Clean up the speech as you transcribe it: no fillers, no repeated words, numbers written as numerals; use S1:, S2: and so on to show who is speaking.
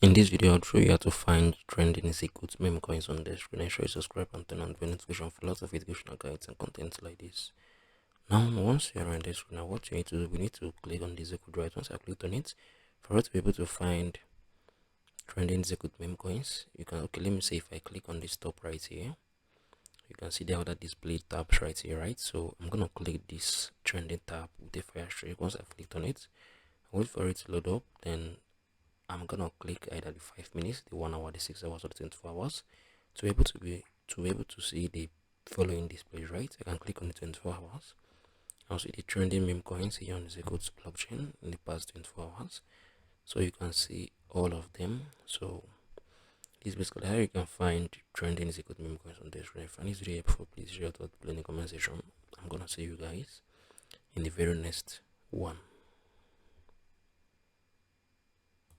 S1: In this video, I'll show you how to find trending Zircuit Memecoins on Dexscreener. Make sure you subscribe and turn on the notification for lots of educational guides and content like this. Now, once you're on Dexscreener, what you need to do, we need to click on the Zircuit right. Once I clicked on it, for us to be able to find trending Zircuit Memecoins, you can, okay, let me say if I click on this top right here, you can see the other display tabs right here, right? So I'm going to click this trending tab with the fire streak. Once I've clicked on it, I wait for it to load up, then I'm gonna click either the 5 minutes, the 1 hour, the 6 hours, or the 24 hours to be able to see the following displays, right? I can click on the 24 hours. I'll see the trending meme coins here on the Zircuit blockchain in the past 24 hours. So you can see all of them. So this is basically how you can find trending Zircuit meme coins on this. If you find this video helpful, please share your thoughts below in the comment section. I'm gonna see you guys in the very next one.